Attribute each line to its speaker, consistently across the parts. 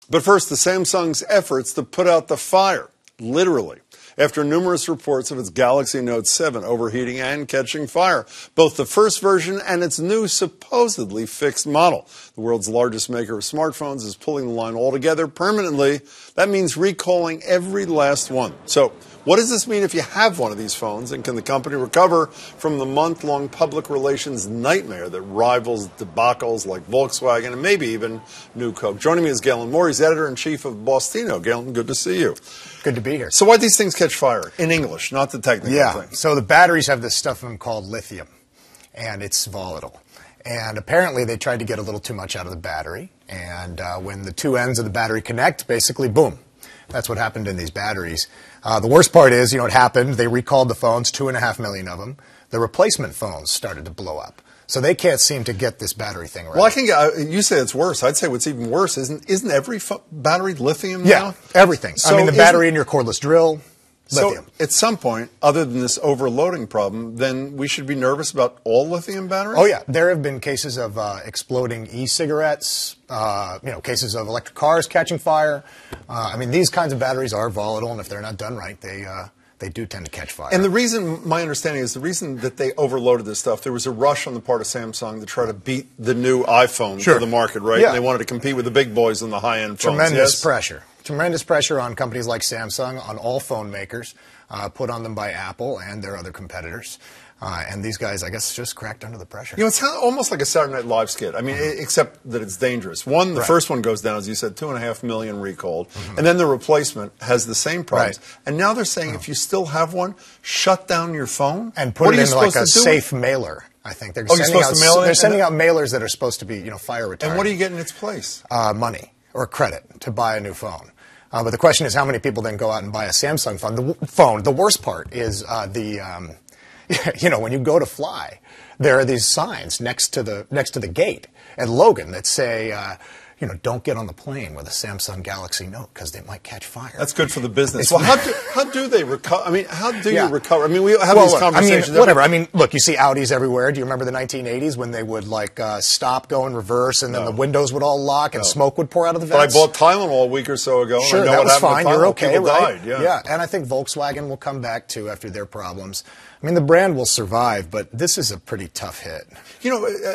Speaker 1: But first, the Samsung's efforts to put out the fire, literally, after numerous reports of its Galaxy Note 7 overheating and catching fire, both the first version and its new supposedly fixed model. The world's largest maker of smartphones is pulling the line altogether permanently. That means recalling every last one. So, what does this mean if you have one of these phones, and can the company recover from the month-long public relations nightmare that rivals debacles like Volkswagen and maybe even New Coke? Joining me is Galen Moore. He's editor-in-chief of Bostino. Galen, good to see you.
Speaker 2: Good to be here.
Speaker 1: So why do these things catch fire? In English, not the technical thing.
Speaker 2: So the batteries have this stuff in them called lithium, and it's volatile. And apparently they tried to get a little too much out of the battery, and when the two ends of the battery connect, basically, boom. That's what happened in these batteries. The worst part is, it happened. They recalled the phones, 2.5 million of them. The replacement phones started to blow up. So they can't seem to get this battery thing right.
Speaker 1: Well, I can get, you say it's worse. I'd say what's even worse isn't every battery lithium now?
Speaker 2: Yeah, everything.
Speaker 1: So
Speaker 2: the battery in your cordless drill, lithium.
Speaker 1: So at some point, other than this overloading problem, then we should be nervous about all lithium batteries?
Speaker 2: Oh, yeah. There have been cases of exploding e-cigarettes, cases of electric cars catching fire. These kinds of batteries are volatile, and if they're not done right, they do tend to catch fire.
Speaker 1: And the reason, my understanding is, the reason that they overloaded this stuff, there was a rush on the part of Samsung to try to beat the new iPhone to the market, right?
Speaker 2: Yeah.
Speaker 1: And they wanted to compete with the big boys in the high-end phones.
Speaker 2: Tremendous pressure. Tremendous pressure on companies like Samsung, on all phone makers, put on them by Apple and their other competitors. And these guys, I guess, just cracked under the pressure.
Speaker 1: It's almost like a Saturday Night Live skit. Except that it's dangerous. The first one goes down, as you said, 2.5 million recalled. And then the replacement has the same problems. And now they're saying if you still have one, shut down your phone.
Speaker 2: And put it in like a safe mailer. I think they're sending out mailers that are supposed to be, fire retardant.
Speaker 1: And what do you get in its place?
Speaker 2: Money or credit to buy a new phone. But the question is, how many people then go out and buy a Samsung phone? The worst part is when you go to fly, there are these signs next to the gate at Logan that say, don't get on the plane with a Samsung Galaxy Note because they might catch fire.
Speaker 1: That's good for the business. Well, how do they recover? How do you recover? We have these conversations.
Speaker 2: Look, you see Audis everywhere. Do you remember the 1980s when they would stop, go in reverse, and then the windows would all lock and smoke would pour out of the vents?
Speaker 1: But I bought Tylenol a week or so ago.
Speaker 2: Sure,
Speaker 1: and I know
Speaker 2: that
Speaker 1: what
Speaker 2: was
Speaker 1: happened
Speaker 2: fine.
Speaker 1: with Tylenol.
Speaker 2: You're okay,
Speaker 1: People
Speaker 2: right?
Speaker 1: died,
Speaker 2: Yeah, and I think Volkswagen will come back too after their problems. The brand will survive, but this is a pretty tough hit.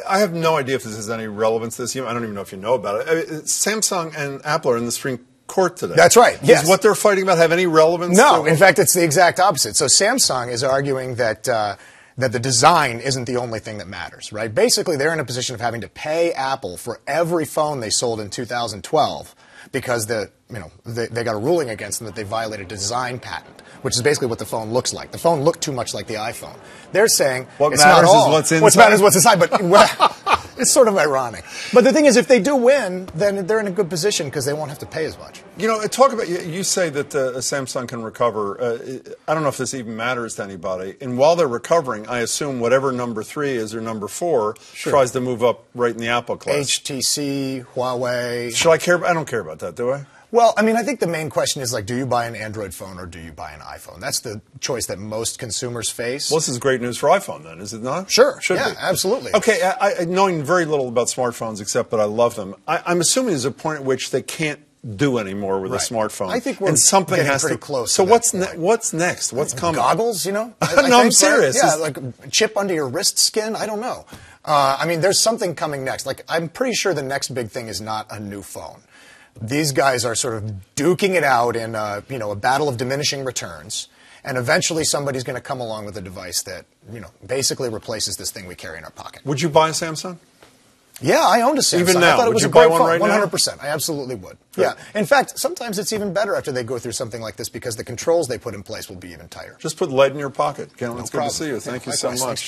Speaker 1: I have no idea if this has any relevance to this. I don't even know if you know about it. Samsung and Apple are in the Supreme Court today.
Speaker 2: That's right. Yes.
Speaker 1: Does what they're fighting about have any relevance?
Speaker 2: No. In fact, it's the exact opposite. So Samsung is arguing that the design isn't the only thing that matters, right? Basically, they're in a position of having to pay Apple for every phone they sold in 2012 because they got a ruling against them that they violated a design patent, which is basically what the phone looks like. The phone looked too much like the iPhone. They're saying
Speaker 1: what matters is what's inside.
Speaker 2: What matters is what's inside, but it's sort of ironic. But the thing is, if they do win, then they're in a good position because they won't have to pay as much.
Speaker 1: Talk about, you say that Samsung can recover. I don't know if this even matters to anybody. And while they're recovering, I assume whatever number 3 is or number 4 tries to move up right in the Apple class.
Speaker 2: HTC, Huawei.
Speaker 1: Should I care? I don't care about that, do I?
Speaker 2: Well, I think the main question is, do you buy an Android phone or do you buy an iPhone? That's the choice that most consumers face.
Speaker 1: Well, this is great news for iPhone, then, is it not?
Speaker 2: Sure.
Speaker 1: Should be.
Speaker 2: Absolutely.
Speaker 1: Okay, knowing very little about smartphones except that I love them, I'm assuming there's a point at which they can't do anymore with a smartphone.
Speaker 2: I think we're
Speaker 1: something
Speaker 2: getting
Speaker 1: has
Speaker 2: pretty
Speaker 1: to,
Speaker 2: close.
Speaker 1: So what's next? What's coming?
Speaker 2: Goggles,
Speaker 1: No, I'm serious.
Speaker 2: Yeah, like a chip under your wrist skin. I don't know. There's something coming next. I'm pretty sure the next big thing is not a new phone. These guys are sort of duking it out in a battle of diminishing returns, and eventually somebody's going to come along with a device that basically replaces this thing we carry in our pocket.
Speaker 1: Would you buy a Samsung?
Speaker 2: Yeah, I owned a Samsung.
Speaker 1: Even now,
Speaker 2: I thought it was
Speaker 1: would you
Speaker 2: a great
Speaker 1: buy one right
Speaker 2: phone.
Speaker 1: now?
Speaker 2: 100%. I absolutely would. Yeah. In fact, sometimes it's even better after they go through something like this because the controls they put in place will be even tighter.
Speaker 1: Just put lead in your pocket. Ken, it's good to
Speaker 2: problem.
Speaker 1: see you. Thank you so much.